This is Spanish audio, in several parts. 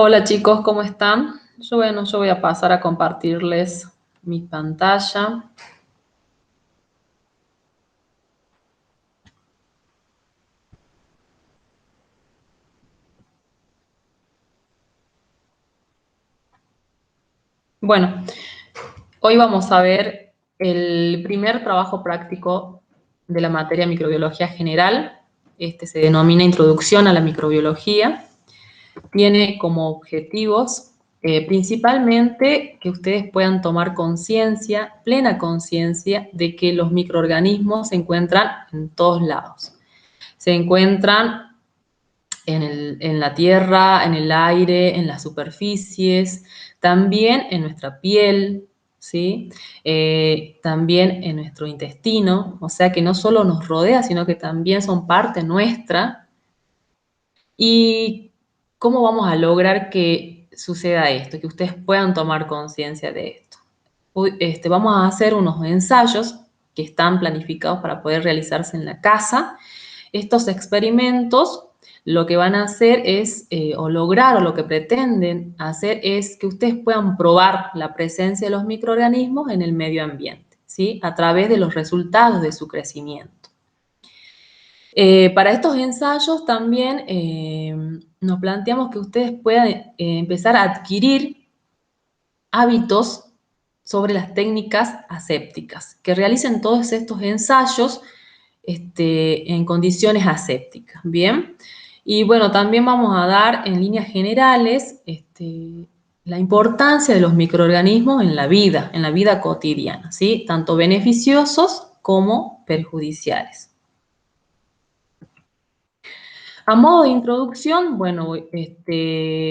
Hola chicos, ¿cómo están? Yo voy a pasar a compartirles mi pantalla. Bueno, hoy vamos a ver el primer trabajo práctico de la materia microbiología general. Este se denomina Introducción a la microbiología. Tiene como objetivos principalmente que ustedes puedan tomar conciencia, plena conciencia, de que los microorganismos se encuentran en todos lados. Se encuentran en la tierra, en el aire, en las superficies, también en nuestra piel, ¿sí? También en nuestro intestino, o sea que no solo nos rodea, sino que también son parte nuestra. ¿Y cómo vamos a lograr que suceda esto, que ustedes puedan tomar conciencia de esto? Vamos a hacer unos ensayos que están planificados para poder realizarse en la casa. Estos experimentos lo que van a hacer es, o lograr, o lo que pretenden hacer es que ustedes puedan probar la presencia de los microorganismos en el medio ambiente, ¿sí? A través de los resultados de su crecimiento. Para estos ensayos también nos planteamos que ustedes puedan empezar a adquirir hábitos sobre las técnicas asépticas, que realicen todos estos ensayos en condiciones asépticas, ¿bien? Y bueno, también vamos a dar en líneas generales la importancia de los microorganismos en la vida cotidiana, ¿sí? Tanto beneficiosos como perjudiciales. A modo de introducción, bueno,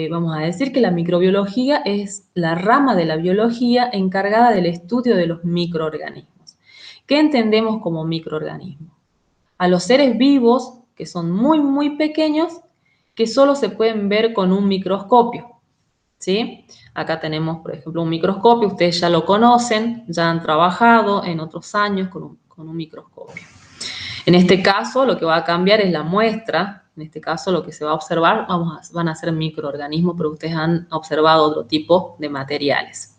vamos a decir que la microbiología es la rama de la biología encargada del estudio de los microorganismos. ¿Qué entendemos como microorganismos? A los seres vivos, que son muy, muy pequeños, que solo se pueden ver con un microscopio, ¿sí? Acá tenemos, por ejemplo, un microscopio, ustedes ya lo conocen, ya han trabajado en otros años con un microscopio. En este caso, lo que va a cambiar es la muestra. En este caso, lo que se va a observar van a ser microorganismos, pero ustedes han observado otro tipo de materiales.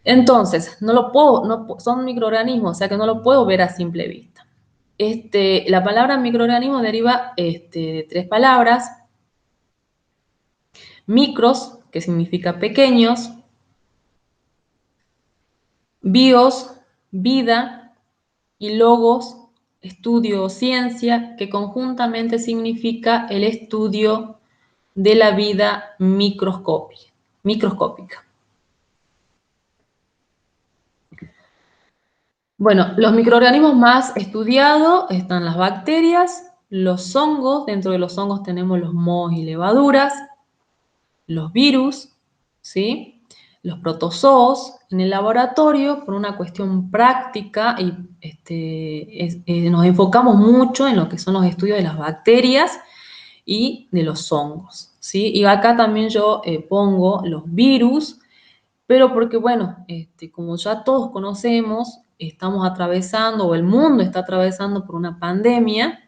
Entonces, son microorganismos, o sea que no lo puedo ver a simple vista. La palabra microorganismo deriva de tres palabras. Micros, que significa pequeños. Bios, vida. Y logos, estudio o ciencia, que conjuntamente significa el estudio de la vida microscópica. Bueno, los microorganismos más estudiados están las bacterias, los hongos. Dentro de los hongos tenemos los mohos y levaduras, los virus, ¿sí? Los protozoos. En el laboratorio, por una cuestión práctica, nos enfocamos mucho en lo que son los estudios de las bacterias y de los hongos, ¿sí? Y acá también yo pongo los virus, pero porque, bueno, como ya todos conocemos, estamos atravesando, o el mundo está atravesando por una pandemia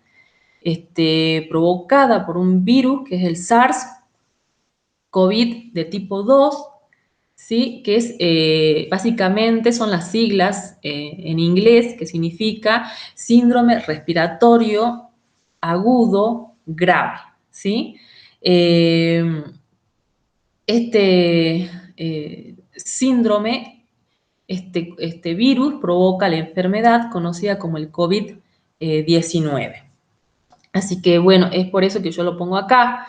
provocada por un virus que es el SARS-CoV de tipo 2, ¿sí? Que es, básicamente son las siglas en inglés, que significa síndrome respiratorio agudo grave, ¿sí? Este síndrome, este virus provoca la enfermedad conocida como el COVID-19. Así que, bueno, es por eso que yo lo pongo acá.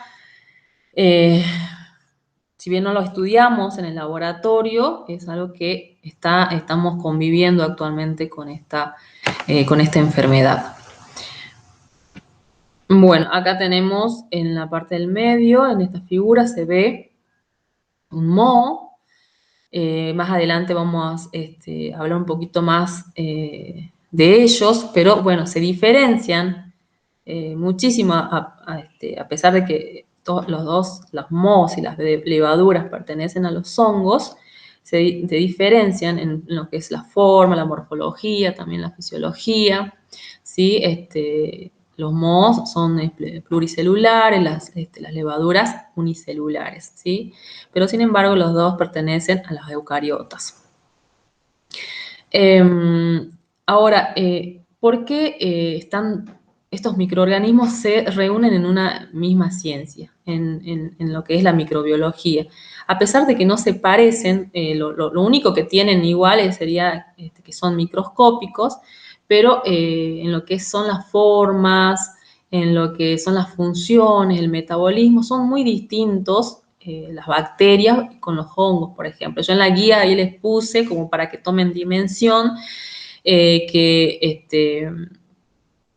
Si bien no lo estudiamos en el laboratorio, es algo que estamos conviviendo actualmente con esta enfermedad. Bueno, acá tenemos en la parte del medio, en esta figura se ve un moho. Más adelante vamos a hablar un poquito más de ellos, pero bueno, se diferencian muchísimo a pesar de que los mohos y las levaduras pertenecen a los hongos, se diferencian en lo que es la forma, la morfología, también la fisiología, ¿sí? los mohos son pluricelulares, las levaduras unicelulares, ¿sí? Pero sin embargo los dos pertenecen a las eucariotas. Ahora, ¿por qué están estos microorganismos se reúnen en una misma ciencia, en lo que es la microbiología? A pesar de que no se parecen, lo único que tienen iguales sería que son microscópicos, pero en lo que son las formas, en lo que son las funciones, el metabolismo, son muy distintos las bacterias con los hongos, por ejemplo. Yo en la guía ahí les puse como para que tomen dimensión que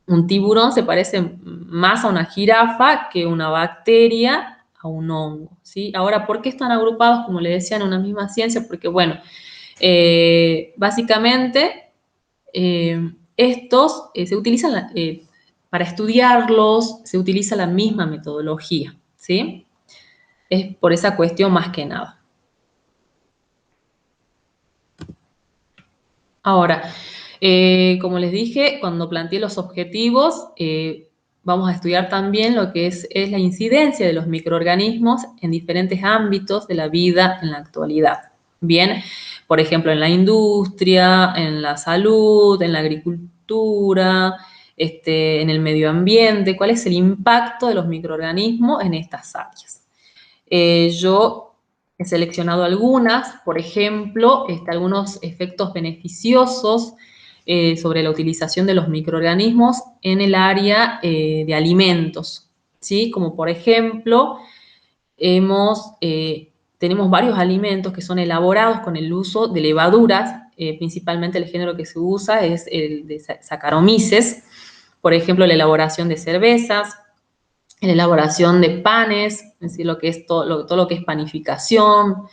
un tiburón se parece más a una jirafa que una bacteria a un hongo, ¿sí? Ahora, ¿por qué están agrupados, como le decía, en una misma ciencia? Porque, bueno, básicamente estos se utilizan, para estudiarlos, se utiliza la misma metodología, ¿sí? Es por esa cuestión más que nada. Ahora, como les dije, cuando planteé los objetivos, vamos a estudiar también lo que es la incidencia de los microorganismos en diferentes ámbitos de la vida en la actualidad. Bien, por ejemplo, en la industria, en la salud, en la agricultura, en el medio ambiente, cuál es el impacto de los microorganismos en estas áreas. Yo he seleccionado algunas, por ejemplo, algunos efectos beneficiosos sobre la utilización de los microorganismos en el área de alimentos, ¿sí? Como por ejemplo, tenemos varios alimentos que son elaborados con el uso de levaduras, principalmente el género que se usa es el de Saccharomyces, por ejemplo, la elaboración de cervezas, la elaboración de panes, es decir, lo que es todo lo que es panificación,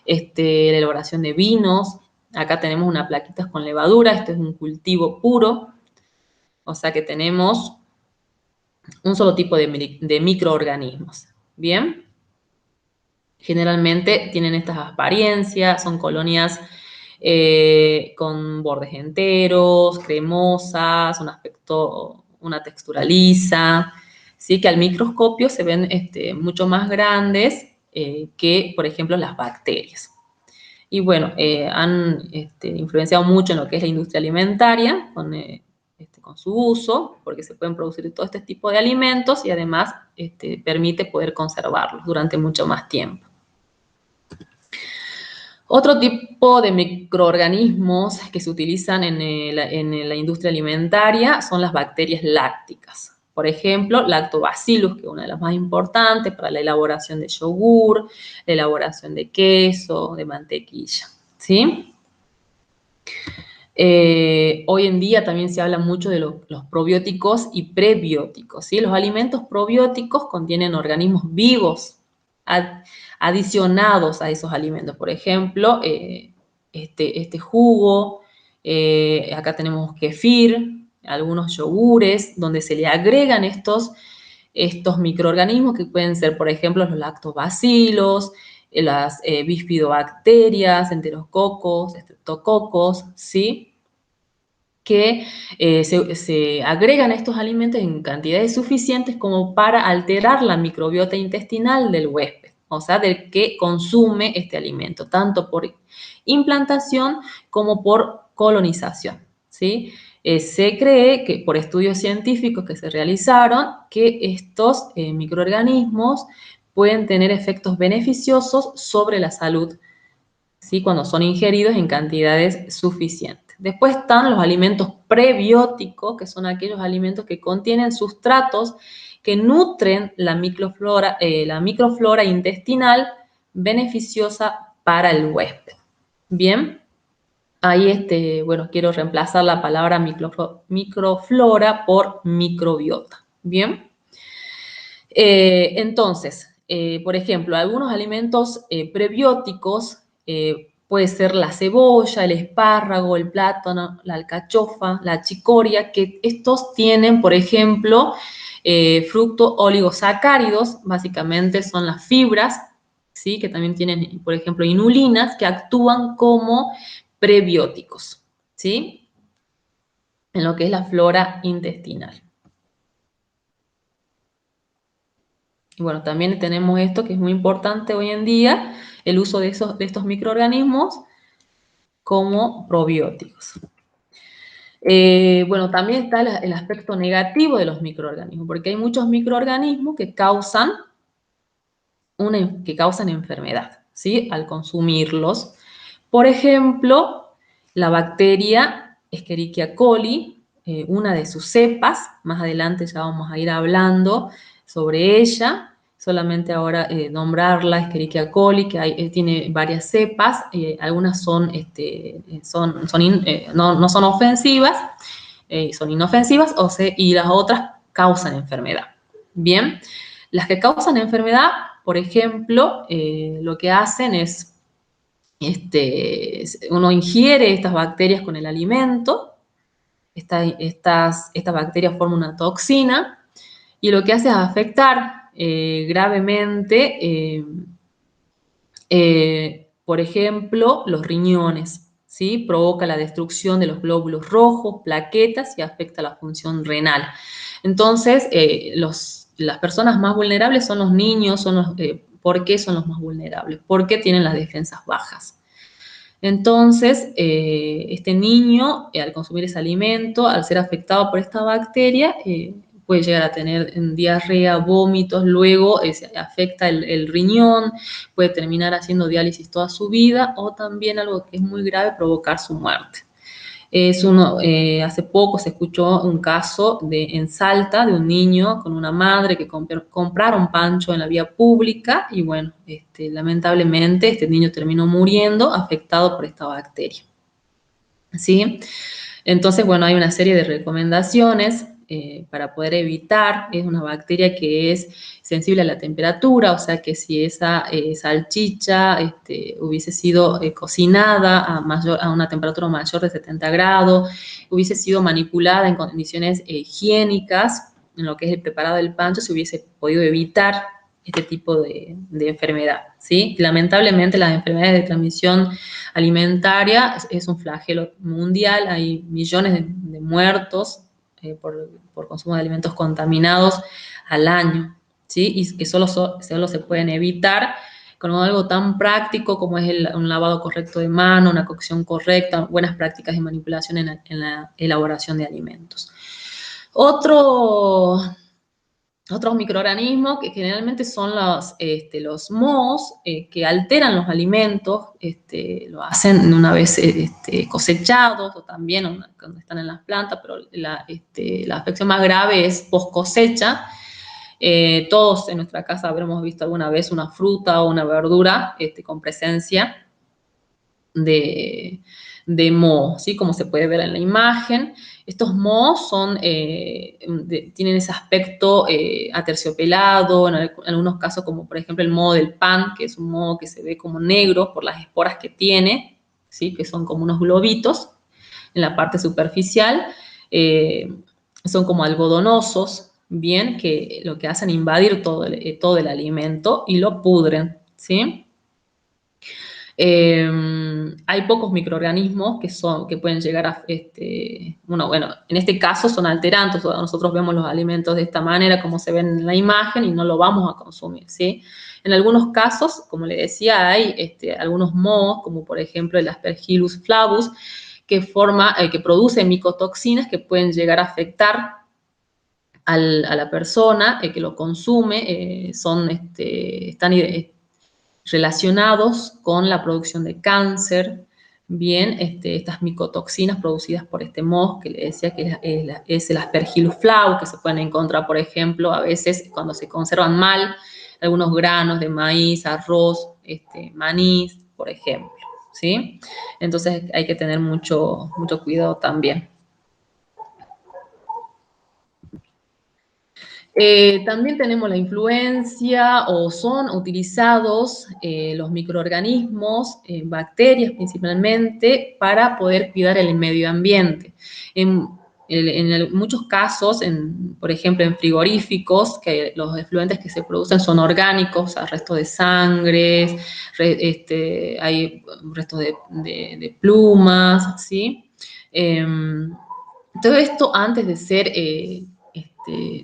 la elaboración de vinos. Acá tenemos una plaquita con levadura, esto es un cultivo puro, o sea que tenemos un solo tipo de microorganismos. Bien, generalmente tienen estas apariencias, son colonias con bordes enteros, cremosas, un aspecto, una textura lisa, ¿sí? Que al microscopio se ven mucho más grandes que, por ejemplo, las bacterias. Y bueno, han influenciado mucho en lo que es la industria alimentaria con su uso, porque se pueden producir todo este tipo de alimentos y además permite poder conservarlos durante mucho más tiempo. Otro tipo de microorganismos que se utilizan en la industria alimentaria son las bacterias lácticas. Por ejemplo, Lactobacillus, que es una de las más importantes para la elaboración de yogur, la elaboración de queso, de mantequilla, ¿sí? Hoy en día también se habla mucho de los probióticos y prebióticos, ¿sí? Los alimentos probióticos contienen organismos vivos adicionados a esos alimentos. Por ejemplo, este jugo, acá tenemos kefir, algunos yogures, donde se le agregan estos microorganismos que pueden ser, por ejemplo, los lactobacilos, las bifidobacterias, enterococos, estreptococos, ¿sí? Que se agregan a estos alimentos en cantidades suficientes como para alterar la microbiota intestinal del huésped, o sea, del que consume este alimento, tanto por implantación como por colonización, ¿sí? Se cree que por estudios científicos que se realizaron que estos microorganismos pueden tener efectos beneficiosos sobre la salud, ¿sí? Cuando son ingeridos en cantidades suficientes. Después están los alimentos prebióticos, que son aquellos alimentos que contienen sustratos que nutren la microflora intestinal beneficiosa para el huésped. Bien, ahí bueno, quiero reemplazar la palabra microflora por microbiota. Bien, entonces, por ejemplo, algunos alimentos prebióticos puede ser la cebolla, el espárrago, el plátano, la alcachofa, la chicoria, que estos tienen, por ejemplo, fructo oligosacáridos, básicamente son las fibras, ¿sí? Que también tienen, por ejemplo, inulinas, que actúan como prebióticos, ¿sí? En lo que es la flora intestinal. Y bueno, también tenemos esto que es muy importante hoy en día, el uso de estos microorganismos como probióticos. Bueno, también está el aspecto negativo de los microorganismos, porque hay muchos microorganismos que causan enfermedad, ¿sí? Al consumirlos. Por ejemplo, la bacteria Escherichia coli, una de sus cepas, más adelante ya vamos a ir hablando sobre ella, solamente ahora nombrarla, Escherichia coli, que tiene varias cepas, algunas no son ofensivas, son inofensivas, y las otras causan enfermedad. Bien, las que causan enfermedad, por ejemplo, lo que hacen es, uno ingiere estas bacterias con el alimento, estas bacterias forman una toxina, y lo que hace es afectar gravemente, por ejemplo, los riñones, ¿sí? Provoca la destrucción de los glóbulos rojos, plaquetas y afecta la función renal. Entonces, las personas más vulnerables son los niños, ¿por qué son los más vulnerables? Porque tienen las defensas bajas. Entonces, este niño, al consumir ese alimento, al ser afectado por esta bacteria, puede llegar a tener diarrea, vómitos, luego se afecta el riñón, puede terminar haciendo diálisis toda su vida, o también algo que es muy grave, provocar su muerte. Hace poco se escuchó un caso en Salta de un niño con una madre que compraron pancho en la vía pública y bueno, lamentablemente este niño terminó muriendo afectado por esta bacteria. ¿Sí? Entonces, bueno, hay una serie de recomendaciones para poder evitar. Es una bacteria que es sensible a la temperatura, o sea que si esa salchicha hubiese sido cocinada a una temperatura mayor de 70 grados, hubiese sido manipulada en condiciones higiénicas, en lo que es el preparado del pancho, se hubiese podido evitar este tipo de enfermedad, ¿sí? Lamentablemente las enfermedades de transmisión alimentaria es un flagelo mundial, hay millones de muertos por consumo de alimentos contaminados al año, ¿sí? Y que solo se pueden evitar con algo tan práctico como es un lavado correcto de mano, una cocción correcta, buenas prácticas de manipulación en la elaboración de alimentos. Otros microorganismos que generalmente son los mohos que alteran los alimentos, lo hacen una vez cosechados o también cuando están en las plantas, pero la afección más grave es post cosecha. Todos en nuestra casa habremos visto alguna vez una fruta o una verdura con presencia de moho, ¿sí? Como se puede ver en la imagen. Estos mohos tienen ese aspecto aterciopelado, en algunos casos como por ejemplo el moho del pan, que es un moho que se ve como negro por las esporas que tiene, ¿sí? Que son como unos globitos en la parte superficial. Son como algodonosos, bien, que lo que hacen es invadir todo el alimento y lo pudren, ¿sí? Hay pocos microorganismos que pueden llegar a, bueno, en este caso son alterantes, nosotros vemos los alimentos de esta manera como se ven en la imagen y no lo vamos a consumir, ¿sí? En algunos casos, como le decía, hay algunos mohos, como por ejemplo el Aspergillus flavus, que produce micotoxinas que pueden llegar a afectar a la persona que lo consume, están relacionados con la producción de cáncer, bien, estas micotoxinas producidas por este moho, que le decía que es el Aspergillus flavus, que se pueden encontrar, por ejemplo, a veces cuando se conservan mal algunos granos de maíz, arroz, maní, por ejemplo, ¿sí? Entonces hay que tener mucho cuidado también. También tenemos la influencia o son utilizados los microorganismos, bacterias principalmente, para poder cuidar el medio ambiente. En muchos casos, por ejemplo, en frigoríficos, que los efluentes que se producen son orgánicos, o sea, restos de sangre, hay restos de plumas, ¿sí? Todo esto antes de ser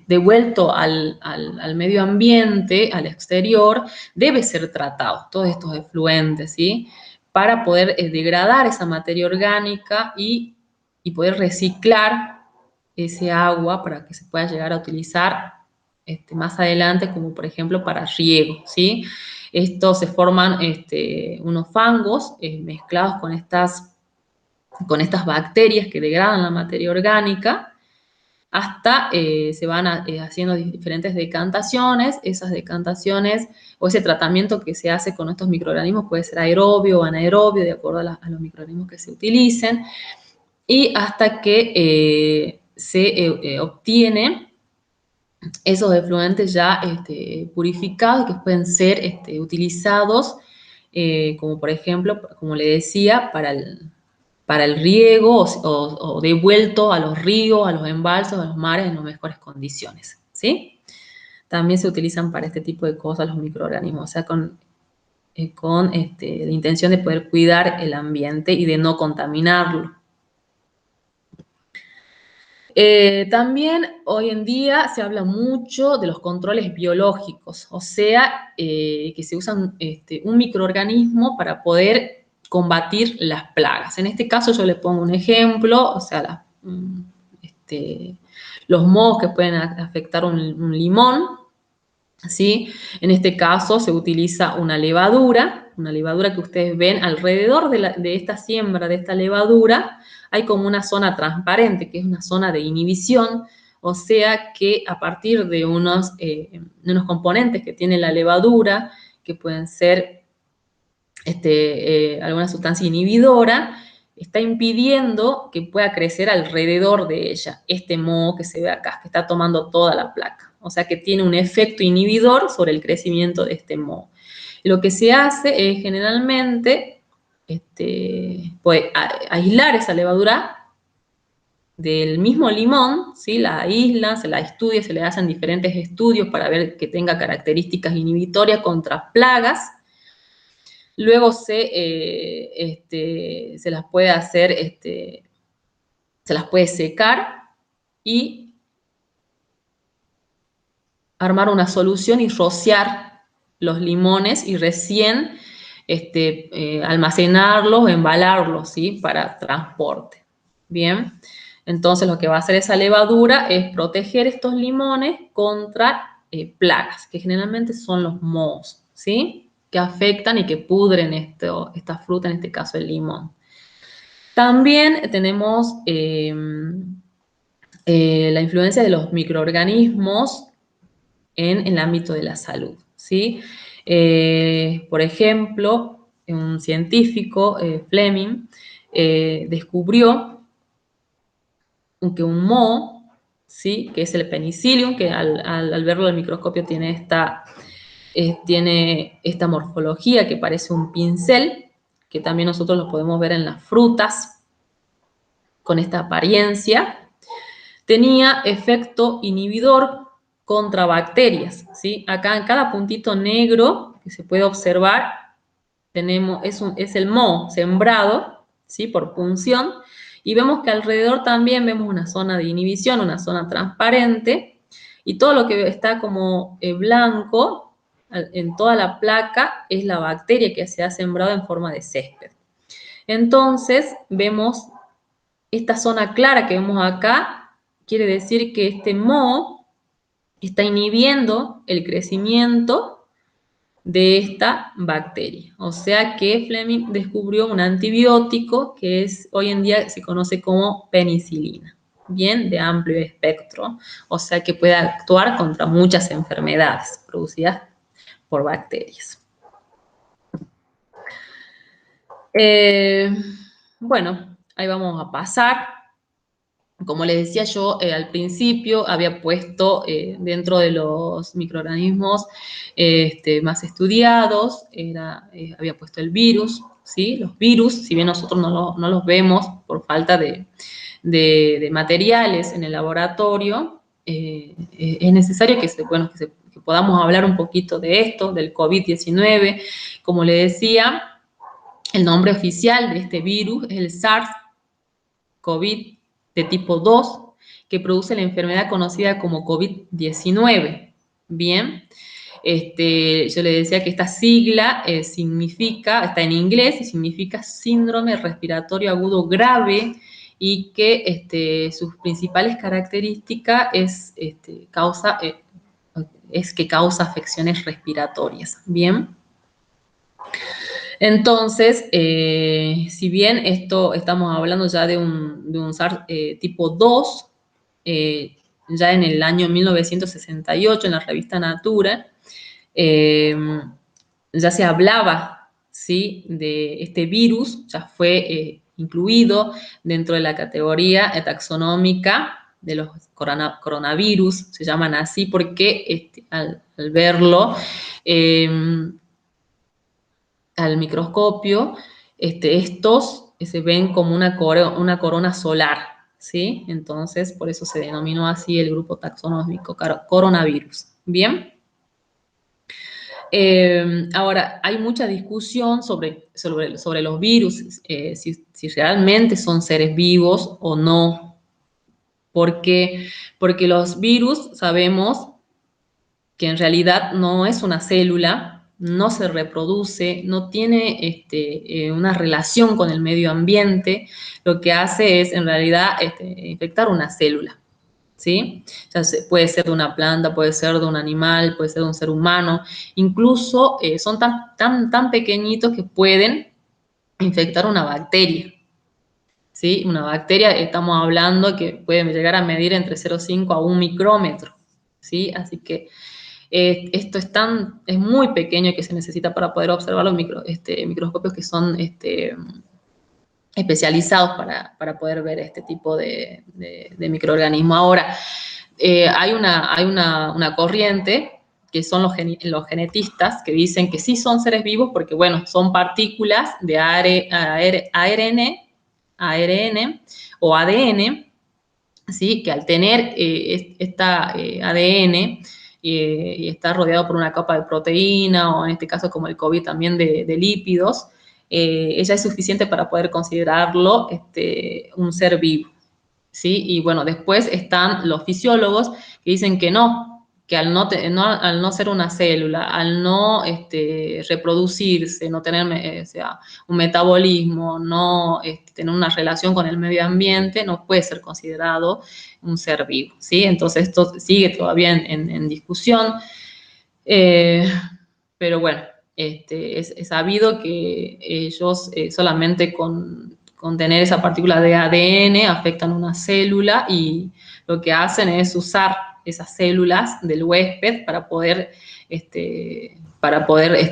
devuelto al medio ambiente, al exterior, debe ser tratado, todos estos efluentes, ¿sí? Para poder degradar esa materia orgánica y poder reciclar ese agua para que se pueda llegar a utilizar más adelante, como por ejemplo para riego, ¿sí? Estos se forman unos fangos mezclados con estas bacterias que degradan la materia orgánica hasta se van haciendo diferentes decantaciones. Esas decantaciones o ese tratamiento que se hace con estos microorganismos puede ser aerobio o anaerobio, de acuerdo a los microorganismos que se utilicen, y hasta que se obtiene esos efluentes ya purificados que pueden ser utilizados, como por ejemplo, como le decía, para el riego o devuelto a los ríos, a los embalses, a los mares en las mejores condiciones, ¿sí? También se utilizan para este tipo de cosas los microorganismos, o sea, con la intención de poder cuidar el ambiente y de no contaminarlo. También hoy en día se habla mucho de los controles biológicos, o sea, que se usan un microorganismo para poder combatir las plagas. En este caso yo le pongo un ejemplo, o sea, los mohos que pueden afectar un limón, ¿sí? En este caso se utiliza una levadura que ustedes ven alrededor de esta siembra, de esta levadura, hay como una zona transparente, que es una zona de inhibición, o sea que a partir de unos componentes que tiene la levadura, que pueden ser alguna sustancia inhibidora, está impidiendo que pueda crecer alrededor de ella este moho que se ve acá, que está tomando toda la placa. O sea que tiene un efecto inhibidor sobre el crecimiento de este moho. Lo que se hace es generalmente pues, aislar esa levadura del mismo limón, ¿sí? La aíslan, se la estudia, se le hacen diferentes estudios para ver que tenga características inhibitorias contra plagas. Luego se las puede hacer, se las puede secar y armar una solución y rociar los limones y recién almacenarlos, embalarlos, ¿sí? Para transporte. Bien, entonces lo que va a hacer esa levadura es proteger estos limones contra plagas, que generalmente son los mohos, ¿sí? Que afectan y que pudren esta fruta, en este caso el limón. También tenemos la influencia de los microorganismos en el ámbito de la salud, ¿sí? Por ejemplo, un científico, Fleming, descubrió que un moho, ¿sí? Que es el penicillium, que al verlo al microscopio tiene esta morfología que parece un pincel, que también nosotros lo podemos ver en las frutas, con esta apariencia, tenía efecto inhibidor contra bacterias, ¿sí? Acá en cada puntito negro que se puede observar es el moho sembrado, ¿sí? Por punción, y vemos que alrededor también vemos una zona de inhibición, una zona transparente, y todo lo que está como blanco en toda la placa es la bacteria que se ha sembrado en forma de césped. Entonces vemos esta zona clara que vemos acá, quiere decir que este moho está inhibiendo el crecimiento de esta bacteria. O sea que Fleming descubrió un antibiótico que hoy en día se conoce como penicilina, bien, de amplio espectro, o sea que puede actuar contra muchas enfermedades producidas por bacterias. Bueno, ahí vamos a pasar. Como les decía yo al principio, había puesto dentro de los microorganismos más estudiados, había puesto el virus, ¿sí? Los virus, si bien nosotros no los vemos por falta de materiales en el laboratorio, es necesario que podamos hablar un poquito de esto, del COVID-19. Como le decía, el nombre oficial de este virus es el SARS-CoV de tipo 2, que produce la enfermedad conocida como COVID-19. Bien, yo le decía que esta sigla está en inglés y significa síndrome respiratorio agudo grave, y que sus principales características es que causa afecciones respiratorias. Bien. Entonces, si bien estamos hablando ya de un SARS tipo 2, ya en el año 1968 en la revista Natura, ya se hablaba, ¿sí?, de este virus, ya fue incluido dentro de la categoría taxonómica de los coronavirus, se llaman así porque al verlo al microscopio, estos se ven como una corona solar, ¿sí? Entonces, por eso se denominó así el grupo taxonómico coronavirus. Bien. Ahora, hay mucha discusión sobre los virus, si realmente son seres vivos o no. ¿Por qué? Porque los virus sabemos que en realidad no es una célula, no se reproduce, no tiene una relación con el medio ambiente. Lo que hace es, en realidad, infectar una célula, ¿sí? O sea, puede ser de una planta, puede ser de un animal, puede ser de un ser humano. Incluso son tan pequeñitos que pueden infectar una bacteria, ¿sí? Una bacteria, estamos hablando que puede llegar a medir entre 0,5 a 1 micrómetro, ¿sí? Así que esto es muy pequeño que se necesita para poder observar los microscopios que son especializados para poder ver este tipo de microorganismos. Ahora, hay una corriente que son los genetistas, que dicen que sí son seres vivos porque, bueno, son partículas de ARN o ADN, ¿sí?, que al tener esta ADN y está rodeado por una capa de proteína, o en este caso como el COVID también de lípidos, ella es suficiente para poder considerarlo un ser vivo, ¿sí? Y bueno, después están los fisiólogos que dicen que no, que al no ser una célula, al no reproducirse, no tener o sea, un metabolismo, no tener una relación con el medio ambiente, no puede ser considerado un ser vivo, ¿sí? Entonces esto sigue todavía en discusión, eh, pero bueno, es sabido que ellos solamente con tener esa partícula de ADN afectan una célula, y lo que hacen es usar esas células del huésped para poder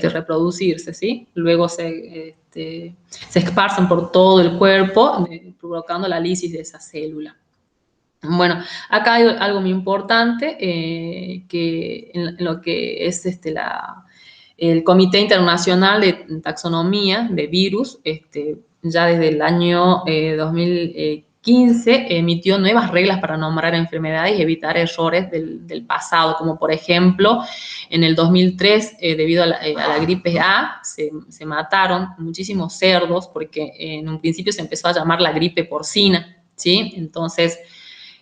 reproducirse, ¿sí? Luego se esparcen por todo el cuerpo, provocando la lisis de esa célula. Bueno, acá hay algo muy importante, que en lo que es el Comité Internacional de Taxonomía de Virus, ya desde el año 2015 emitió nuevas reglas para nombrar enfermedades y evitar errores del pasado, como por ejemplo, en el 2003, debido a la gripe A, se mataron muchísimos cerdos, porque en un principio se empezó a llamar la gripe porcina, ¿sí? Entonces,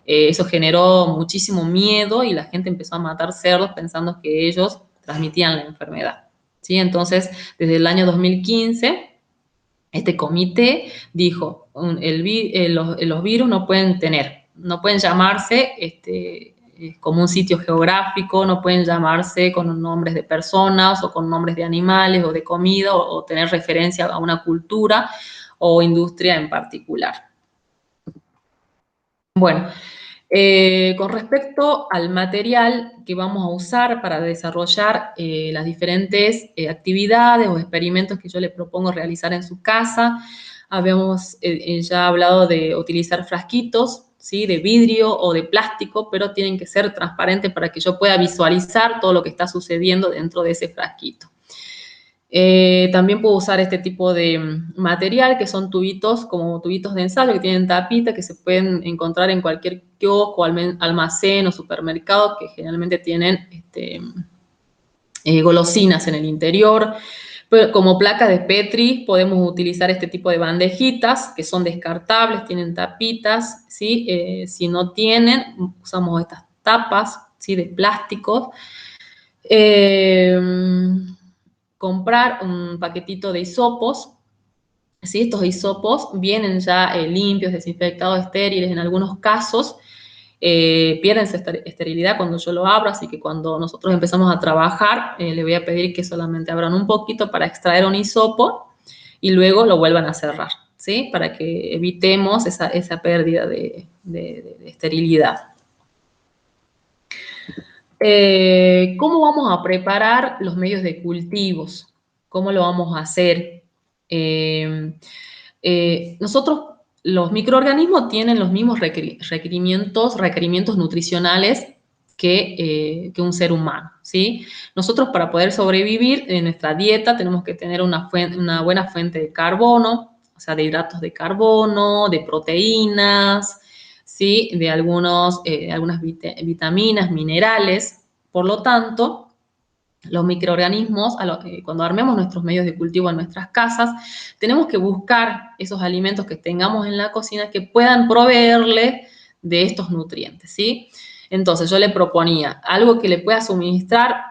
eso generó muchísimo miedo y la gente empezó a matar cerdos pensando que ellos transmitían la enfermedad, ¿sí? Entonces, desde el año 2015, este comité dijo, los virus no pueden llamarse como un sitio geográfico, no pueden llamarse con nombres de personas o con nombres de animales o de comida, o tener referencia a una cultura o industria en particular. Bueno, con respecto al material que vamos a usar para desarrollar las diferentes actividades o experimentos que yo le propongo realizar en su casa, habíamos ya hablado de utilizar frasquitos, ¿sí?, de vidrio o de plástico, pero tienen que ser transparentes para que yo pueda visualizar todo lo que está sucediendo dentro de ese frasquito. También puedo usar este tipo de material, que son tubitos, como tubitos de ensayo, que tienen tapita, que se pueden encontrar en cualquier kiosco, almacén o supermercado, que generalmente tienen golosinas en el interior. Pero como placas de Petri podemos utilizar este tipo de bandejitas que son descartables, tienen tapitas, ¿sí? Si no tienen, usamos estas tapas, ¿sí? De plásticos. Eh, Comprar un paquetito de hisopos. ¿Sí? Estos hisopos vienen ya limpios, desinfectados, estériles en algunos casos. Pierden su esterilidad cuando yo lo abro, así que cuando nosotros empezamos a trabajar, le voy a pedir que solamente abran un poquito para extraer un hisopo y luego lo vuelvan a cerrar, ¿sí? Para que evitemos esa pérdida de esterilidad. ¿Cómo vamos a preparar los medios de cultivos? ¿Cómo lo vamos a hacer? Nosotros, los microorganismos tienen los mismos requerimientos nutricionales que un ser humano, ¿sí? Nosotros para poder sobrevivir en nuestra dieta tenemos que tener una buena fuente de carbono, o sea, de hidratos de carbono, de proteínas, ¿sí? De algunas vitaminas, minerales. Por lo tanto, los microorganismos, cuando armemos nuestros medios de cultivo en nuestras casas, tenemos que buscar esos alimentos que tengamos en la cocina que puedan proveerle de estos nutrientes, ¿sí? Entonces yo le proponía algo que le pueda suministrar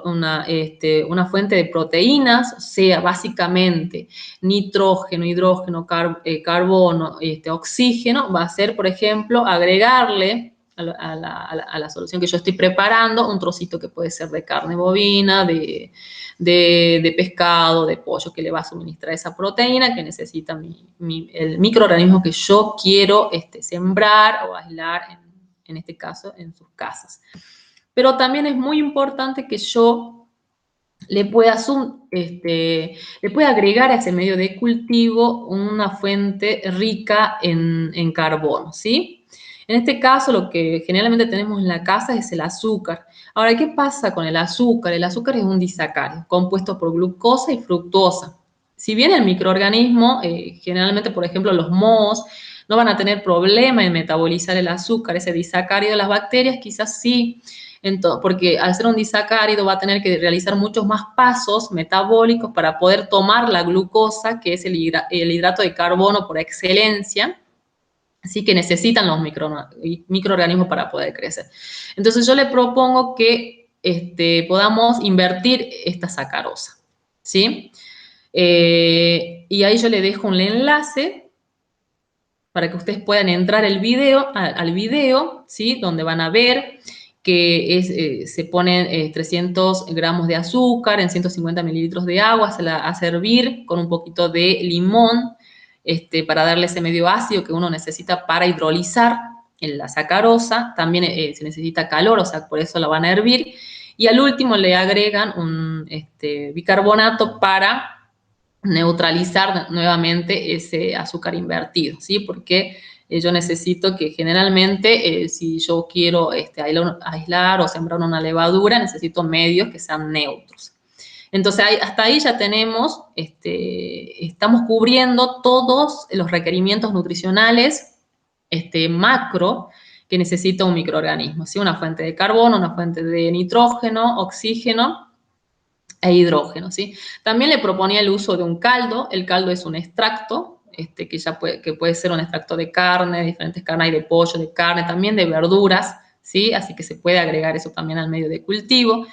una fuente de proteínas, o sea, básicamente nitrógeno, hidrógeno, carbono, oxígeno, va a ser, por ejemplo, agregarle a la solución que yo estoy preparando, un trocito que puede ser de carne bovina, de pescado, de pollo, que le va a suministrar esa proteína que necesita el microorganismo que yo quiero sembrar o aislar, en este caso, en sus casas. Pero también es muy importante que yo le pueda agregar a ese medio de cultivo una fuente rica en carbono, ¿sí? En este caso, lo que generalmente tenemos en la casa es el azúcar. Ahora, ¿qué pasa con el azúcar? El azúcar es un disacárido compuesto por glucosa y fructosa. Si bien el microorganismo, generalmente, por ejemplo, los mohos, no van a tener problema en metabolizar el azúcar, ese disacárido, las bacterias quizás sí. Entonces, porque al ser un disacárido va a tener que realizar muchos más pasos metabólicos para poder tomar la glucosa, que es el hidrato de carbono por excelencia, así que necesitan los microorganismos para poder crecer. Entonces yo le propongo que podamos invertir esta sacarosa, ¿sí? Y ahí yo le dejo un enlace para que ustedes puedan entrar al video, ¿sí? Donde van a ver que se ponen 300 gramos de azúcar en 150 mililitros de agua, se la hace hervir con un poquito de limón para darle ese medio ácido que uno necesita para hidrolizar en la sacarosa. También se necesita calor, o sea, por eso la van a hervir. Y al último le agregan un bicarbonato para neutralizar nuevamente ese azúcar invertido, ¿sí? Porque yo necesito que generalmente, si yo quiero aislar o sembrar una levadura, necesito medios que sean neutros. Entonces, hasta ahí ya tenemos, estamos cubriendo todos los requerimientos nutricionales macro que necesita un microorganismo, ¿sí? Una fuente de carbono, una fuente de nitrógeno, oxígeno e hidrógeno, ¿sí? También le proponía el uso de un caldo. El caldo es un extracto, que puede ser un extracto de carne, de diferentes carnes, hay de pollo, de carne, también de verduras, ¿sí? Así que se puede agregar eso también al medio de cultivo.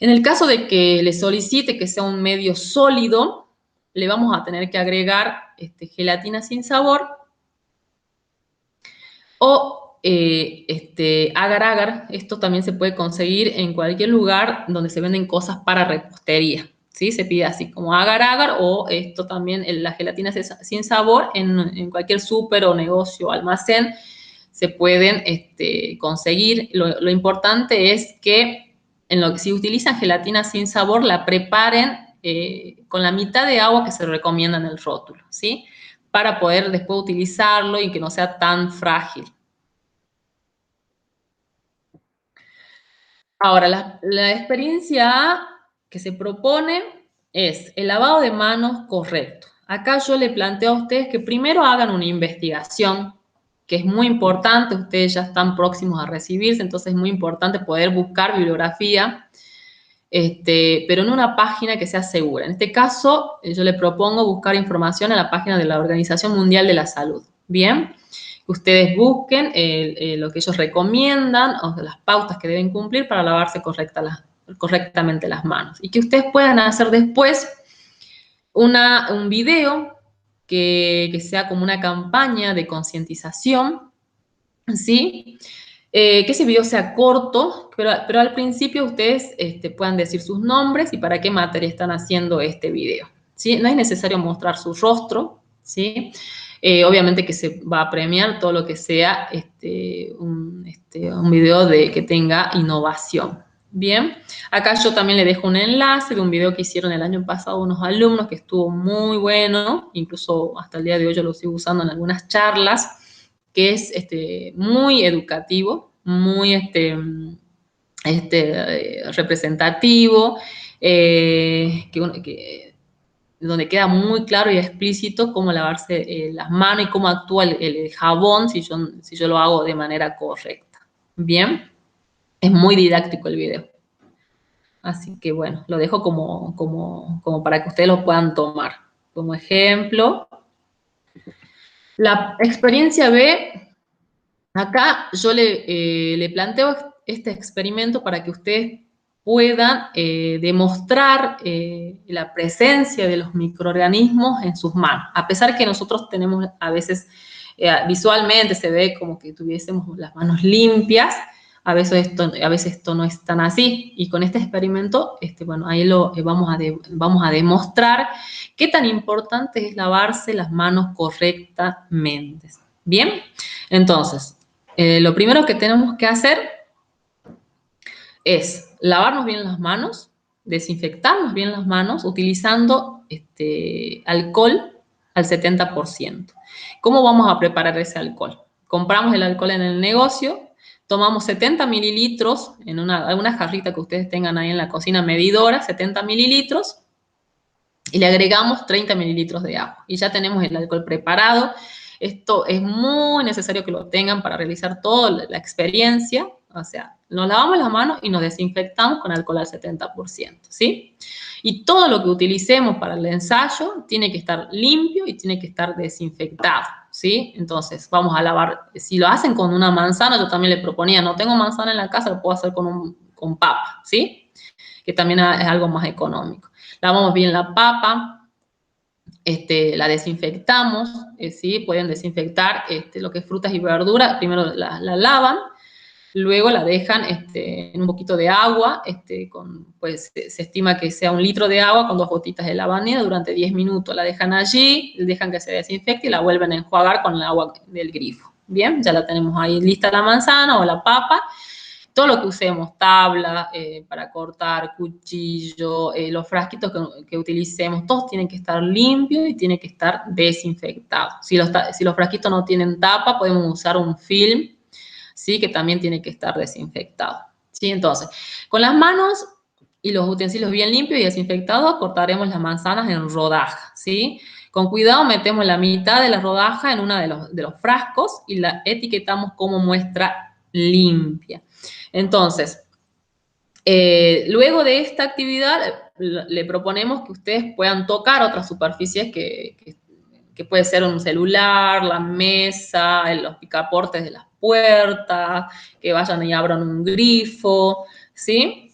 En el caso de que le solicite que sea un medio sólido, le vamos a tener que agregar gelatina sin sabor o agar-agar. Esto también se puede conseguir en cualquier lugar donde se venden cosas para repostería, ¿sí? Se pide así como agar-agar, o esto también, la gelatina sin sabor, en cualquier súper o negocio o almacén se pueden conseguir. Lo importante es que si utilizan gelatina sin sabor, la preparen con la mitad de agua que se recomienda en el rótulo, ¿sí? Para poder después utilizarlo y que no sea tan frágil. Ahora, la experiencia que se propone es el lavado de manos correcto. Acá yo le planteo a ustedes que primero hagan una investigación, que es muy importante. Ustedes ya están próximos a recibirse, entonces es muy importante poder buscar bibliografía pero en una página que sea segura. En este caso, yo le propongo buscar información en la página de la Organización Mundial de la Salud. Bien, ustedes busquen lo que ellos recomiendan o las pautas que deben cumplir para lavarse correctamente las manos. Y que ustedes puedan hacer después un video que sea como una campaña de concientización, ¿sí? Que ese video sea corto, pero al principio ustedes puedan decir sus nombres y para qué materia están haciendo este video, ¿sí? No es necesario mostrar su rostro, ¿sí? Obviamente que se va a premiar todo lo que sea un video que tenga innovación. Bien, acá yo también le dejo un enlace de un video que hicieron el año pasado unos alumnos que estuvo muy bueno, incluso hasta el día de hoy yo lo sigo usando en algunas charlas, que es muy educativo, muy representativo, donde queda muy claro y explícito cómo lavarse las manos y cómo actúa el jabón si yo lo hago de manera correcta. Bien, es muy didáctico el video. Así que bueno, lo dejo como para que ustedes lo puedan tomar como ejemplo. La experiencia B, acá yo le planteo este experimento para que ustedes puedan demostrar la presencia de los microorganismos en sus manos. A pesar que nosotros tenemos a veces, visualmente se ve como que tuviésemos las manos limpias, a veces esto no es tan así. Y con este experimento, bueno, ahí vamos a demostrar qué tan importante es lavarse las manos correctamente. ¿Bien? Entonces, lo primero que tenemos que hacer es lavarnos bien las manos, desinfectarnos bien las manos utilizando alcohol al 70%. ¿Cómo vamos a preparar ese alcohol? Compramos el alcohol en el negocio, tomamos 70 mililitros en alguna jarrita que ustedes tengan ahí en la cocina medidora, 70 mililitros, y le agregamos 30 mililitros de agua. Y ya tenemos el alcohol preparado. Esto es muy necesario que lo tengan para realizar toda la experiencia. O sea, nos lavamos las manos y nos desinfectamos con alcohol al 70%, ¿sí? Y todo lo que utilicemos para el ensayo tiene que estar limpio y tiene que estar desinfectado, ¿sí? Entonces, vamos a lavar. Si lo hacen con una manzana, yo también le proponía, no tengo manzana en la casa, lo puedo hacer con papa, ¿sí? Que también es algo más económico. Lavamos bien la papa, la desinfectamos, ¿sí? Pueden desinfectar lo que es frutas y verduras, primero la lavan, luego la dejan en un poquito de agua, pues se estima que sea 1 litro de agua con 2 gotitas de lavandina durante 10 minutos. La dejan allí, dejan que se desinfecte y la vuelven a enjuagar con el agua del grifo. Bien, ya la tenemos ahí lista la manzana o la papa. Todo lo que usemos, tabla para cortar, cuchillo, los frasquitos que utilicemos, todos tienen que estar limpios y tienen que estar desinfectados. Si los frasquitos no tienen tapa, podemos usar un film, ¿sí? Que también tiene que estar desinfectado, ¿sí? Entonces, con las manos y los utensilios bien limpios y desinfectados, cortaremos las manzanas en rodajas, ¿sí? Con cuidado metemos la mitad de la rodaja en uno de los frascos y la etiquetamos como muestra limpia. Entonces, luego de esta actividad, le proponemos que ustedes puedan tocar otras superficies que puede ser un celular, la mesa, los picaportes de las puertas, que vayan y abran un grifo, ¿sí?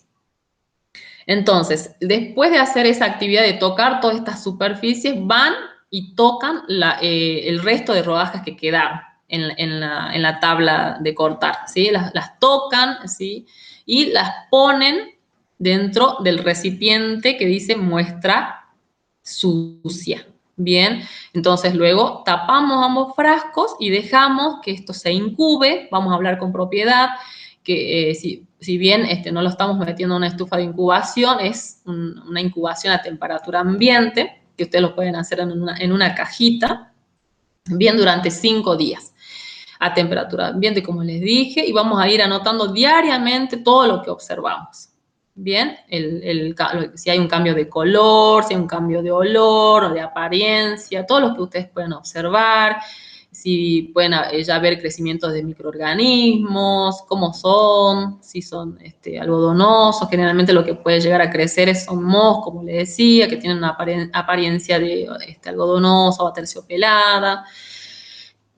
Entonces, después de hacer esa actividad de tocar todas estas superficies, van y tocan el resto de rodajas que quedaron en la tabla de cortar, ¿sí? Las tocan, ¿sí? Y las ponen dentro del recipiente que dice muestra sucia. Bien, entonces luego tapamos ambos frascos y dejamos que esto se incube. Vamos a hablar con propiedad, que si bien no lo estamos metiendo en una estufa de incubación, es una incubación a temperatura ambiente, que ustedes lo pueden hacer en una cajita, bien durante 5 días a temperatura ambiente, como les dije, y vamos a ir anotando diariamente todo lo que observamos. Bien, si hay un cambio de color, si hay un cambio de olor o de apariencia, todo lo que ustedes pueden observar, si pueden ya ver crecimientos de microorganismos, cómo son, si son algodonosos. Generalmente lo que puede llegar a crecer son mohos, como les decía, que tienen una apariencia de algodonosa o aterciopelada.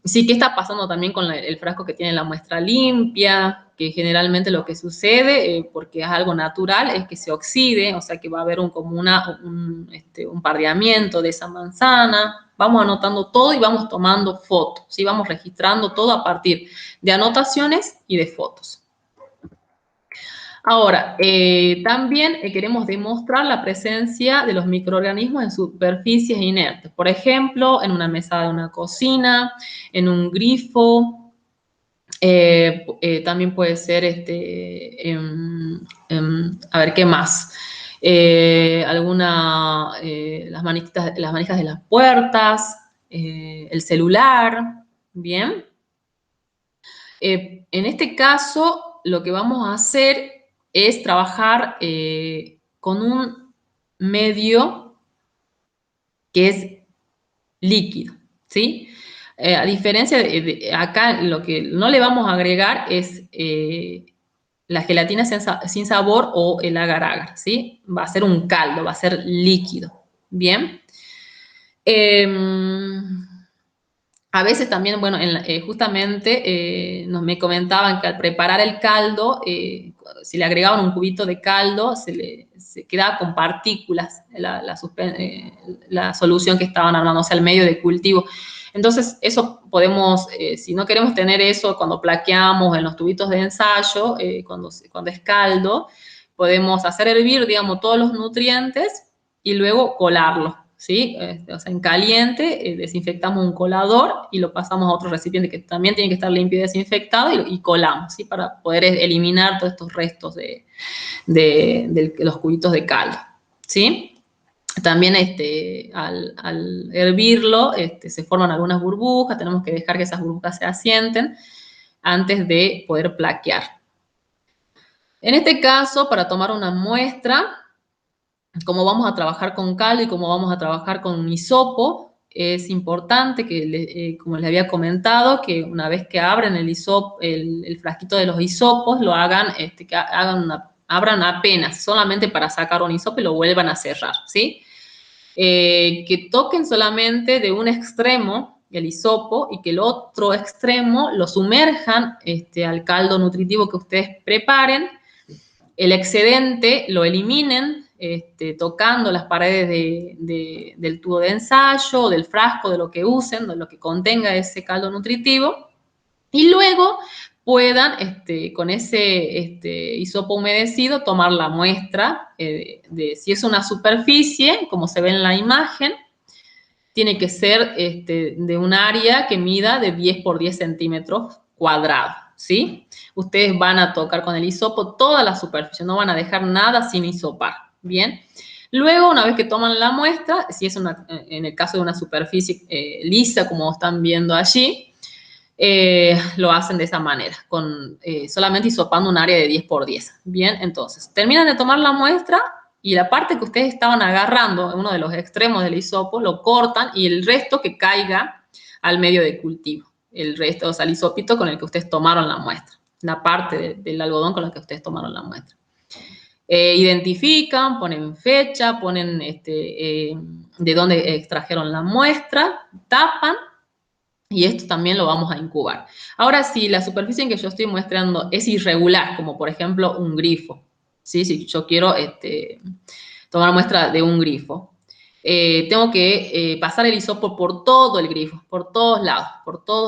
Sí, ¿qué está pasando también con el frasco que tiene la muestra limpia? Que generalmente lo que sucede, porque es algo natural, es que se oxide, o sea que va a haber como un pardeamiento de esa manzana. Vamos anotando todo y vamos tomando fotos, ¿sí? Vamos registrando todo a partir de anotaciones y de fotos. Ahora, también queremos demostrar la presencia de los microorganismos en superficies inertes. Por ejemplo, en una mesa de una cocina, en un grifo. También puede ser, a ver, ¿qué más? Las manijas de las puertas, el celular, ¿bien? En este caso, lo que vamos a hacer es trabajar con un medio que es líquido, ¿sí? A diferencia de acá, lo que no le vamos a agregar es la gelatina sin sabor o el agar-agar, ¿sí? Va a ser un caldo, va a ser líquido, ¿bien? A veces también, bueno, justamente me comentaban que al preparar el caldo, si le agregaban un cubito de caldo, se quedaba con partículas la solución que estaban armando, o sea, el medio de cultivo. Entonces, eso podemos, si no queremos tener eso cuando plaqueamos en los tubitos de ensayo, cuando es caldo, podemos hacer hervir, digamos, todos los nutrientes y luego colarlo, ¿sí? O sea, en caliente desinfectamos un colador y lo pasamos a otro recipiente que también tiene que estar limpio y desinfectado y colamos, ¿sí? Para poder eliminar todos estos restos de los cubitos de caldo, ¿sí? También al hervirlo se forman algunas burbujas, tenemos que dejar que esas burbujas se asienten antes de poder plaquear. En este caso, para tomar una muestra, como vamos a trabajar con caldo y como vamos a trabajar con un hisopo, es importante que, como les había comentado, que una vez que abran el frasquito de los hisopos, lo hagan, que abran apenas, solamente para sacar un hisopo y lo vuelvan a cerrar, ¿sí? Que toquen solamente de un extremo el hisopo y que el otro extremo lo sumerjan al caldo nutritivo que ustedes preparen. El excedente lo eliminen tocando las paredes del tubo de ensayo, del frasco, de lo que usen, de lo que contenga ese caldo nutritivo. Y luego puedan, con ese hisopo humedecido, tomar la muestra de si es una superficie, como se ve en la imagen, tiene que ser de un área que mida de 10 por 10 centímetros cuadrados, ¿sí? Ustedes van a tocar con el hisopo toda la superficie, no van a dejar nada sin hisopar, ¿bien? Luego, una vez que toman la muestra, si es en el caso de una superficie lisa, como están viendo allí, lo hacen de esa manera, solamente hisopando un área de 10 por 10. Bien, entonces, terminan de tomar la muestra y la parte que ustedes estaban agarrando, en uno de los extremos del hisopo, lo cortan y el resto que caiga al medio de cultivo. El resto, o sea, el hisopito con el que ustedes tomaron la muestra. La parte del algodón con la que ustedes tomaron la muestra. Identifican, ponen fecha, ponen de dónde extrajeron la muestra, tapan. Y esto también lo vamos a incubar. Ahora, si la superficie en que yo estoy muestrando es irregular, como por ejemplo un grifo, ¿sí? Si yo quiero tomar muestra de un grifo, tengo que pasar el hisopo por todo el grifo, por todos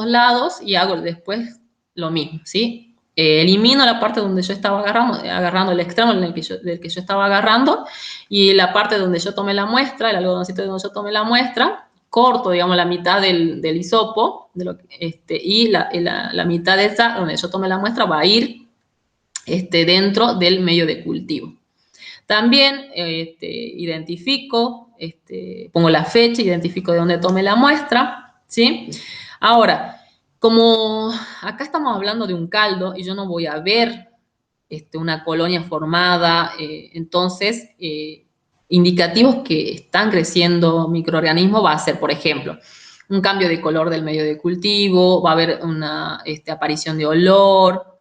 lados, y hago después lo mismo, ¿sí? Elimino la parte donde yo estaba agarrando el extremo del que yo estaba agarrando, y la parte donde yo tomé la muestra, el algodoncito donde yo tomé la muestra, corto, digamos, la mitad del hisopo y la mitad de esta, donde yo tomé la muestra, va a ir dentro del medio de cultivo. También identifico, pongo la fecha, identifico de dónde tomé la muestra, ¿sí? Ahora, como acá estamos hablando de un caldo y yo no voy a ver una colonia formada, entonces indicativos que están creciendo microorganismos va a ser, por ejemplo, un cambio de color del medio de cultivo, va a haber una aparición de olor,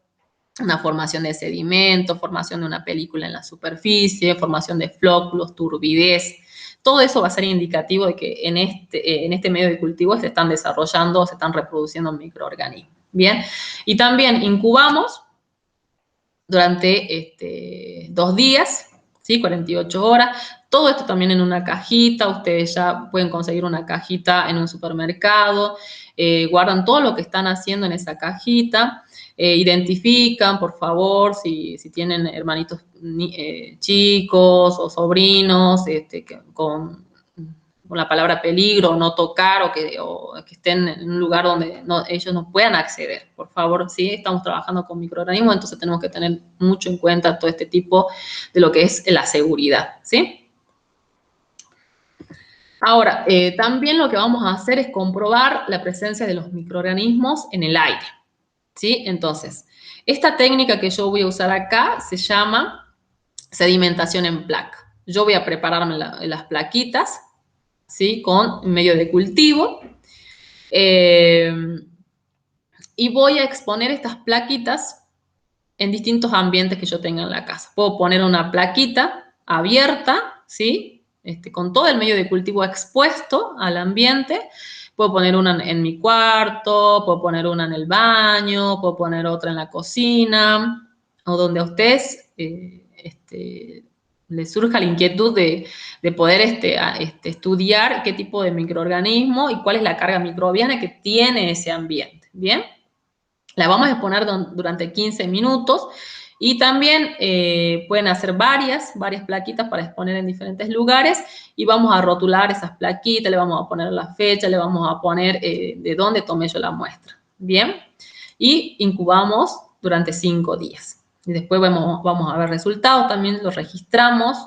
una formación de sedimento, formación de una película en la superficie, formación de flóculos, turbidez. Todo eso va a ser indicativo de que en este medio de cultivo se están desarrollando, se están reproduciendo microorganismos. Bien, y también incubamos durante 2 días, ¿sí? 48 horas. Todo esto también en una cajita. Ustedes ya pueden conseguir una cajita en un supermercado. Guardan todo lo que están haciendo en esa cajita. Identifican, por favor, si tienen hermanitos chicos o sobrinos con la palabra peligro, no tocar o que estén en un lugar donde ellos no puedan acceder. Por favor, sí, estamos trabajando con microorganismos, entonces tenemos que tener mucho en cuenta todo este tipo de lo que es la seguridad, ¿sí? Ahora, también lo que vamos a hacer es comprobar la presencia de los microorganismos en el aire, ¿sí? Entonces, esta técnica que yo voy a usar acá se llama sedimentación en placa. Yo voy a prepararme las plaquitas, ¿sí? Con medio de cultivo. Y voy a exponer estas plaquitas en distintos ambientes que yo tenga en la casa. Puedo poner una plaquita abierta, ¿sí? Con todo el medio de cultivo expuesto al ambiente. Puedo poner una en mi cuarto, puedo poner una en el baño, puedo poner otra en la cocina, o donde a ustedes les surja la inquietud de poder estudiar qué tipo de microorganismo y cuál es la carga microbiana que tiene ese ambiente. ¿Bien? La vamos a exponer durante 15 minutos y también pueden hacer varias plaquitas para exponer en diferentes lugares y vamos a rotular esas plaquitas, le vamos a poner la fecha, le vamos a poner de dónde tomé yo la muestra. ¿Bien? Y incubamos durante 5 días. Y después vamos a ver resultados, también los registramos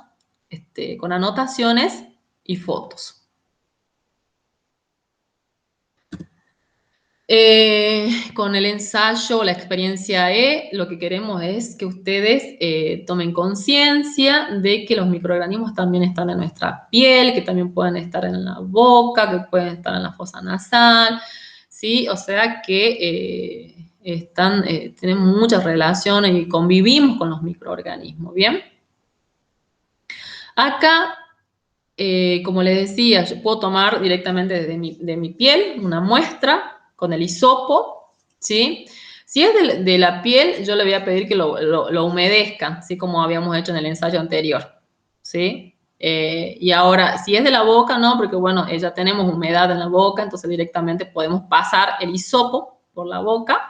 con anotaciones y fotos. Con el ensayo, la experiencia lo que queremos es que ustedes tomen conciencia de que los microorganismos también están en nuestra piel, que también pueden estar en la boca, que pueden estar en la fosa nasal, ¿sí? O sea que tenemos muchas relaciones y convivimos con los microorganismos, ¿bien? Acá, como les decía, yo puedo tomar directamente de mi piel una muestra con el hisopo, ¿sí? Si es de la piel, yo le voy a pedir que lo humedezcan, así como habíamos hecho en el ensayo anterior, ¿sí? Y ahora, si es de la boca, no, porque bueno, ya tenemos humedad en la boca, entonces directamente podemos pasar el hisopo por la boca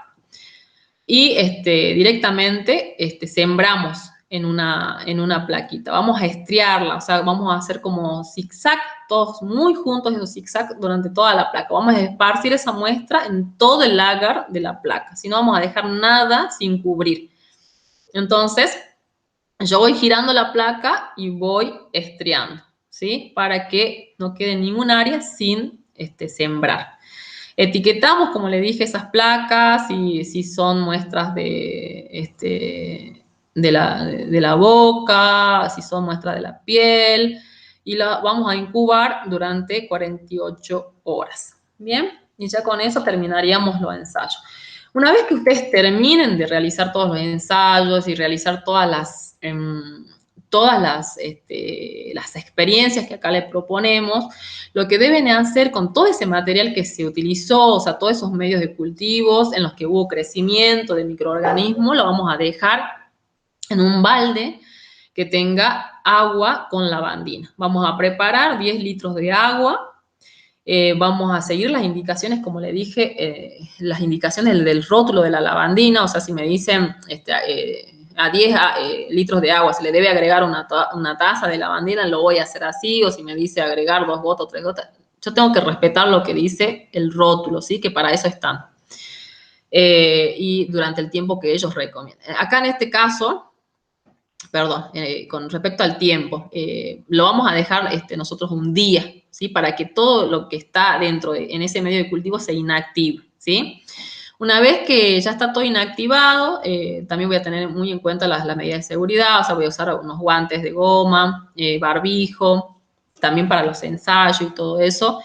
y directamente sembramos en una plaquita. Vamos a estriarla, o sea, vamos a hacer como zigzag, todos muy juntos esos zigzag durante toda la placa. Vamos a esparcir esa muestra en todo el agar de la placa, si no vamos a dejar nada sin cubrir. Entonces, yo voy girando la placa y voy estriando, ¿sí? Para que no quede ningún área sin sembrar. Etiquetamos, como le dije, esas placas, si son muestras de la boca, si son muestras de la piel, y la vamos a incubar durante 48 horas. ¿Bien? Y ya con eso terminaríamos los ensayos. Una vez que ustedes terminen de realizar todos los ensayos y realizar todas las experiencias que acá les proponemos, lo que deben hacer con todo ese material que se utilizó, o sea, todos esos medios de cultivos en los que hubo crecimiento de microorganismos, lo vamos a dejar en un balde que tenga agua con lavandina. Vamos a preparar 10 litros de agua. Vamos a seguir las indicaciones, como le dije, las indicaciones del rótulo de la lavandina, o sea, si me dicen a 10 litros de agua se le debe agregar una taza de lavandina, lo voy a hacer así, o si me dice agregar 2 gotas o 3 gotas, yo tengo que respetar lo que dice el rótulo, ¿sí? Que para eso están. Y durante el tiempo que ellos recomiendan. Acá en este caso, perdón, con respecto al tiempo, lo vamos a dejar nosotros un día, ¿sí? Para que todo lo que está dentro en ese medio de cultivo se inactive, ¿sí? Una vez que ya está todo inactivado, también voy a tener muy en cuenta las medidas de seguridad, o sea, voy a usar unos guantes de goma, barbijo, también para los ensayos y todo eso.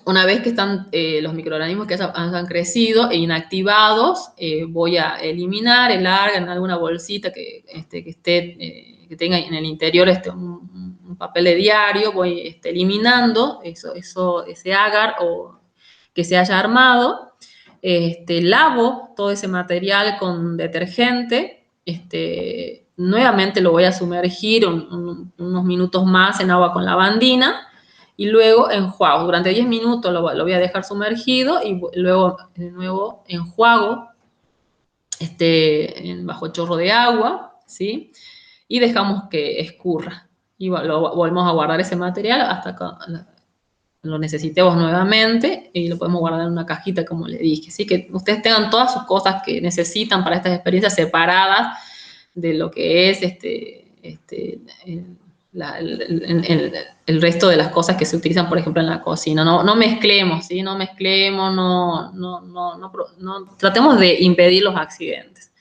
Una vez que están los microorganismos que han crecido e inactivados, voy a eliminar el agar en alguna bolsita que esté, que tenga en el interior un papel de diario. Voy eliminando ese agar o que se haya armado. Lavo todo ese material con detergente. Nuevamente lo voy a sumergir unos minutos más en agua con lavandina. Y luego enjuago. Durante 10 minutos lo voy a dejar sumergido y luego de nuevo enjuago bajo chorro de agua, ¿sí? Y dejamos que escurra. Y lo volvemos a guardar ese material hasta que lo necesitemos nuevamente y lo podemos guardar en una cajita, como le dije. Así que ustedes tengan todas sus cosas que necesitan para estas experiencias separadas de lo que es el resto de las cosas que se utilizan, por ejemplo, en la cocina. No mezclemos, ¿sí? No mezclemos, tratemos de impedir los accidentes.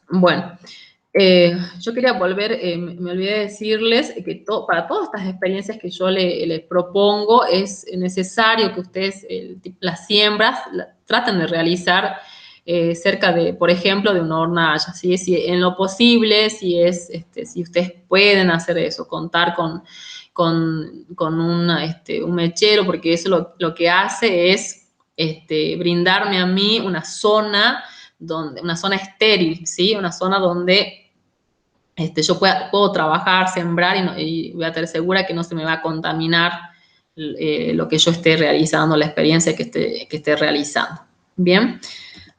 Bueno, yo quería volver, me olvidé decirles que para todas estas experiencias que yo les propongo, es necesario que ustedes las siembras traten de realizar cerca de, por ejemplo, de una hornalla, ¿sí? Si en lo posible, si ustedes pueden hacer eso, contar con un mechero, porque eso lo que hace es brindarme a mí una zona estéril, ¿sí? Una zona donde yo puedo trabajar, sembrar y voy a estar segura que no se me va a contaminar lo que yo esté realizando, la experiencia que esté realizando. Bien,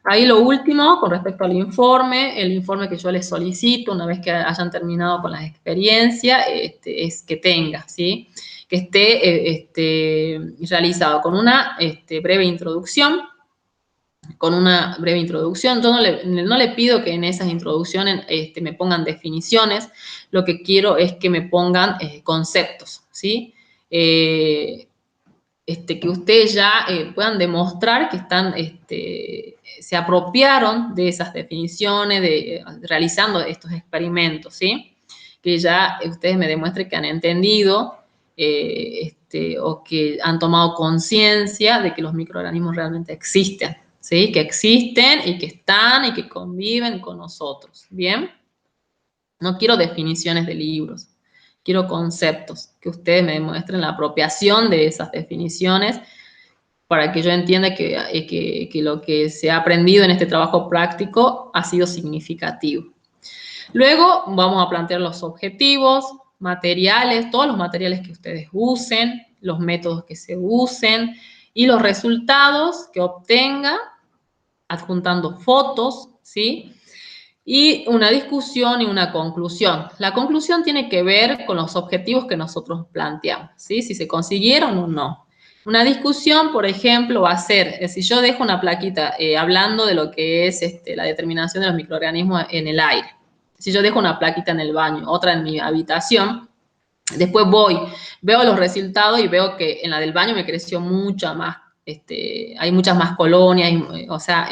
ahí lo último con respecto al informe, el informe que yo les solicito una vez que hayan terminado con las experiencias, es que tenga, ¿sí? Que esté realizado con una breve introducción. Con una breve introducción. Yo no le pido que en esas introducciones me pongan definiciones, lo que quiero es que me pongan conceptos, ¿sí? Que ustedes ya puedan demostrar que se apropiaron de esas definiciones, realizando estos experimentos, ¿sí? Que ya ustedes me demuestren que han entendido o que han tomado conciencia de que los microorganismos realmente existen, ¿sí? Que existen y que están y que conviven con nosotros, ¿bien? No quiero definiciones de libros, quiero conceptos, que ustedes me demuestren la apropiación de esas definiciones para que yo entienda que lo que se ha aprendido en este trabajo práctico ha sido significativo. Luego vamos a plantear los objetivos, materiales, todos los materiales que ustedes usen, los métodos que se usen y los resultados que obtenga adjuntando fotos, ¿sí? Y una discusión y una conclusión. La conclusión tiene que ver con los objetivos que nosotros planteamos, ¿sí? Si se consiguieron o no. Una discusión, por ejemplo, va a ser, si yo dejo una plaquita hablando de lo que es la determinación de los microorganismos en el aire. Si yo dejo una plaquita en el baño, otra en mi habitación, después veo los resultados y veo que en la del baño me creció mucha más. Hay muchas más colonias, o sea,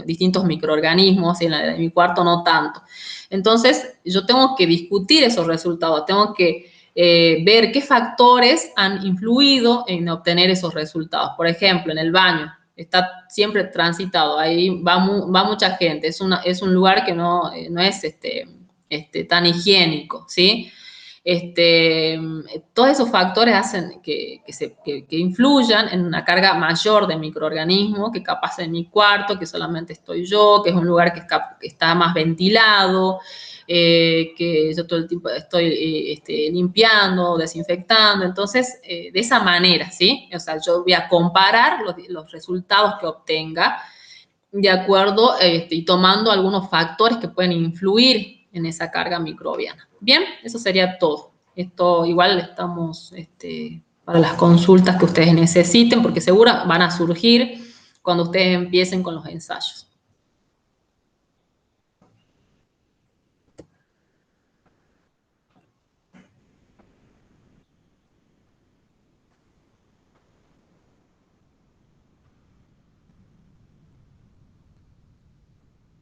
distintos microorganismos, y en la de mi cuarto no tanto. Entonces, yo tengo que discutir esos resultados, tengo que ver qué factores han influido en obtener esos resultados. Por ejemplo, en el baño, está siempre transitado, ahí va mucha gente, es un lugar que no es tan higiénico, ¿sí? Todos esos factores hacen que influyan en una carga mayor de microorganismos, que capaz en mi cuarto, que solamente estoy yo, que es un lugar que está más ventilado, que yo todo el tiempo estoy limpiando, desinfectando. Entonces, de esa manera, ¿sí? O sea, yo voy a comparar los resultados que obtenga de acuerdo y tomando algunos factores que pueden influir en esa carga microbiana. Bien, eso sería todo. Esto igual estamos para las consultas que ustedes necesiten, porque seguro van a surgir cuando ustedes empiecen con los ensayos.